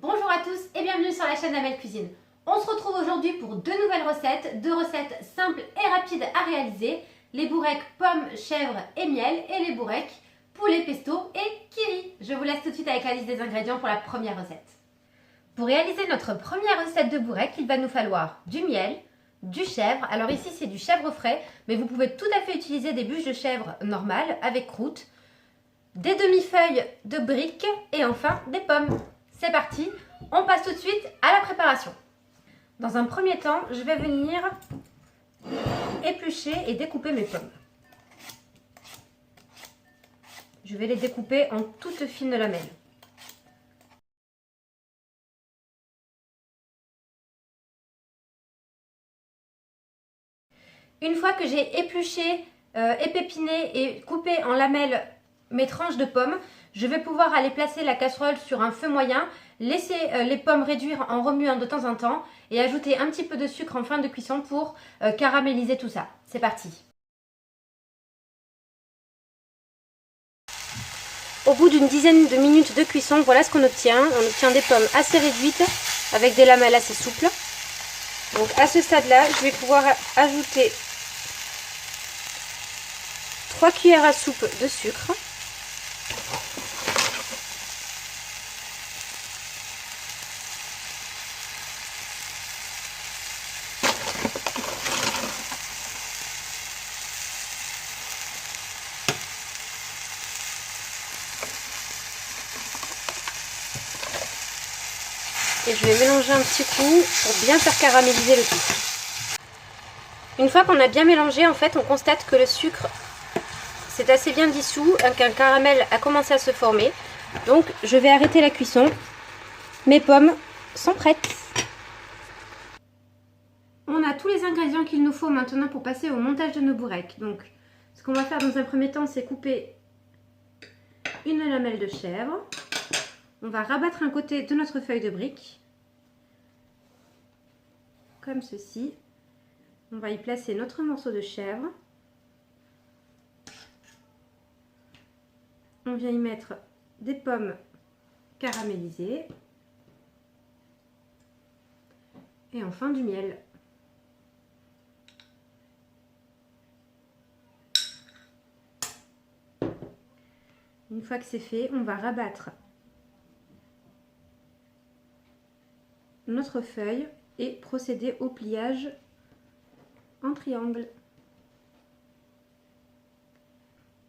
Bonjour à tous et bienvenue sur la chaîne Amel Cuisine. On se retrouve aujourd'hui pour deux nouvelles recettes, deux recettes simples et rapides à réaliser. Les bourrecs pommes, chèvre et miel et les bourrecs poulet pesto et kiri. Je vous laisse tout de suite avec la liste des ingrédients pour la première recette. Pour réaliser notre première recette de bourrecs, il va nous falloir du miel, du chèvre. Alors ici c'est du chèvre frais, mais vous pouvez tout à fait utiliser des bûches de chèvre normales avec croûte, des demi-feuilles de briques et enfin des pommes. C'est parti, on passe tout de suite à la préparation. Dans un premier temps, je vais venir éplucher et découper mes pommes. Je vais les découper en toutes fines lamelles. Une fois que j'ai épluché, épépiné et coupé en lamelles mes tranches de pommes, je vais pouvoir aller placer la casserole sur un feu moyen, laisser les pommes réduire en remuant de temps en temps et ajouter un petit peu de sucre en fin de cuisson pour caraméliser tout ça. C'est parti. Au bout d'une dizaine de minutes de cuisson, voilà ce qu'on obtient. On obtient des pommes assez réduites avec des lamelles assez souples. Donc à ce stade-là, je vais pouvoir ajouter 3 cuillères à soupe de sucre. Et je vais mélanger un petit coup pour bien faire caraméliser le tout. Une fois qu'on a bien mélangé, en fait, on constate que le sucre s'est assez bien dissous, qu'un caramel a commencé à se former. Donc je vais arrêter la cuisson. Mes pommes sont prêtes. On a tous les ingrédients qu'il nous faut maintenant pour passer au montage de nos bourrecs. Donc ce qu'on va faire dans un premier temps, c'est couper une lamelle de chèvre. On va rabattre un côté de notre feuille de brique, comme ceci. On va y placer notre morceau de chèvre. On vient y mettre des pommes caramélisées. Et enfin du miel. Une fois que c'est fait, on va rabattre notre feuille et procéder au pliage en triangle.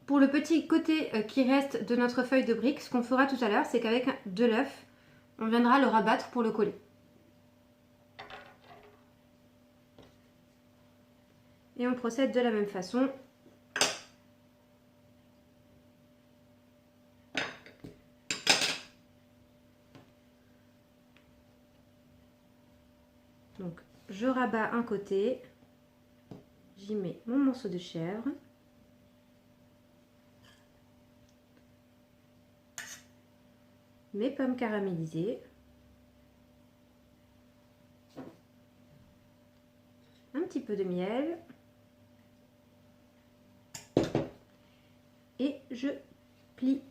Pour le petit côté qui reste de notre feuille de brique, ce qu'on fera tout à l'heure, c'est qu'avec de l'œuf, on viendra le rabattre pour le coller. Et on procède de la même façon. Donc, je rabats un côté, j'y mets mon morceau de chèvre, mes pommes caramélisées, un petit peu de miel et je plie.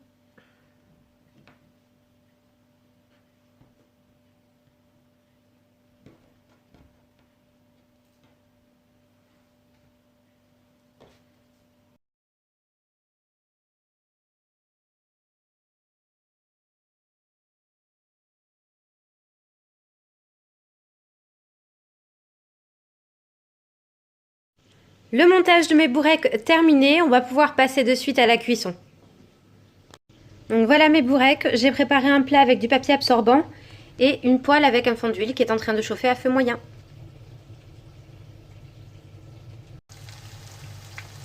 Le montage de mes bourrecs terminé, on va pouvoir passer de suite à la cuisson. Donc voilà mes bourrecs, j'ai préparé un plat avec du papier absorbant et une poêle avec un fond d'huile qui est en train de chauffer à feu moyen.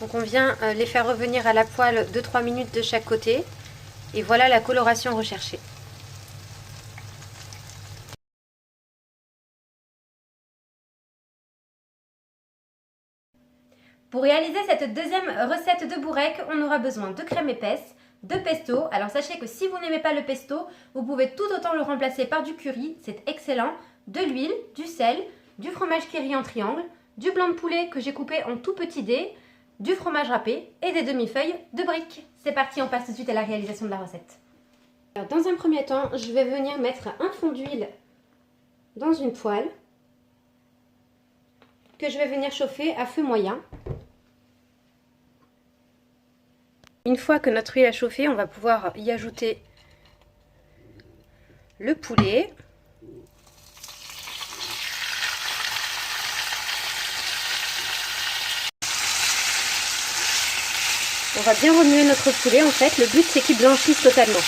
Donc on vient les faire revenir à la poêle 2-3 minutes de chaque côté et voilà la coloration recherchée. Pour réaliser cette deuxième recette de bourrecs, on aura besoin de crème épaisse, de pesto. Alors sachez que si vous n'aimez pas le pesto, vous pouvez tout autant le remplacer par du curry, c'est excellent, de l'huile, du sel, du fromage kiri en triangle, du blanc de poulet que j'ai coupé en tout petits dés, du fromage râpé et des demi-feuilles de briques. C'est parti, on passe tout de suite à la réalisation de la recette. Alors, dans un premier temps, je vais venir mettre un fond d'huile dans une poêle que je vais venir chauffer à feu moyen. Une fois que notre huile a chauffé, on va pouvoir y ajouter le poulet. On va bien remuer notre poulet en fait, le but c'est qu'il blanchisse totalement.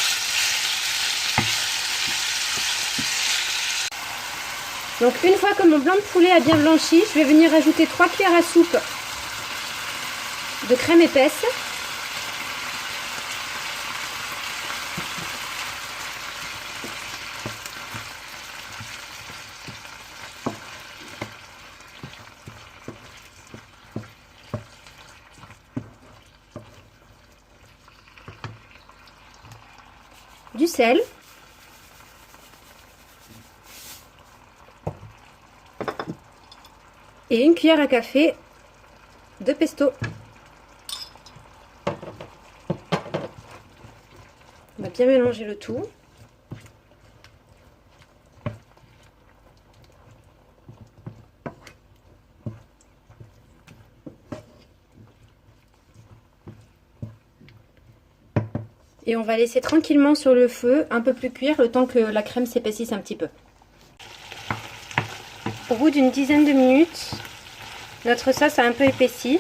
Donc une fois que mon blanc de poulet a bien blanchi, je vais venir ajouter 3 cuillères à soupe de crème épaisse. Du sel. Et une cuillère à café de pesto. On va bien mélanger le tout. Et on va laisser tranquillement sur le feu, un peu plus cuire, le temps que la crème s'épaississe un petit peu. Au bout d'une dizaine de minutes, notre sauce a un peu épaissi.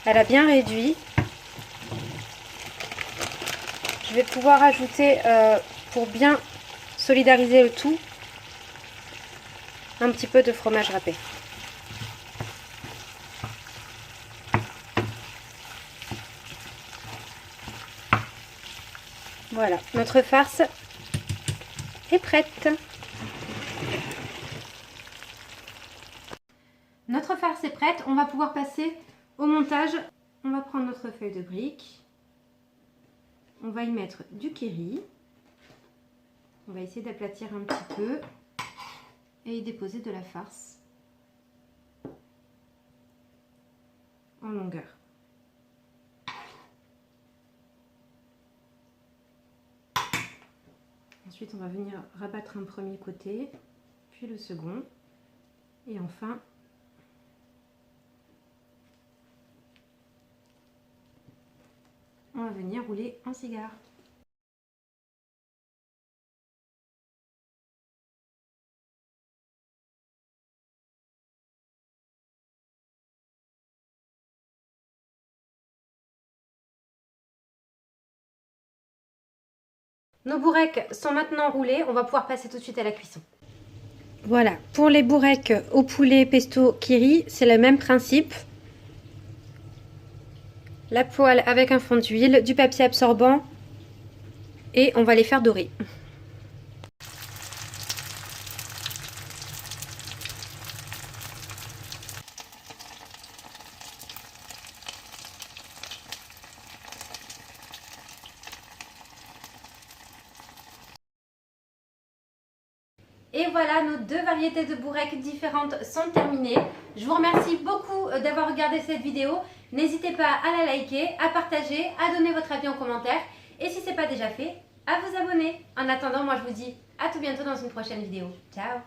Elle a bien réduit. Je vais pouvoir ajouter, pour bien solidariser le tout, un petit peu de fromage râpé. Voilà, notre farce est prête. Notre farce est prête, on va pouvoir passer au montage. On va prendre notre feuille de brique. On va y mettre du curry. On va essayer d'aplatir un petit peu et y déposer de la farce en longueur. Ensuite, on va venir rabattre un premier côté, puis le second. Et enfin, on va venir rouler en cigare. Nos bourrecs sont maintenant roulés, on va pouvoir passer tout de suite à la cuisson. Voilà, pour les bourrecs au poulet pesto kiri, c'est le même principe. La poêle avec un fond d'huile, du papier absorbant et on va les faire dorer. Et voilà, nos deux variétés de bourrecs différentes sont terminées. Je vous remercie beaucoup d'avoir regardé cette vidéo. N'hésitez pas à la liker, à partager, à donner votre avis en commentaire. Et si ce n'est pas déjà fait, à vous abonner. En attendant, moi je vous dis à tout bientôt dans une prochaine vidéo. Ciao!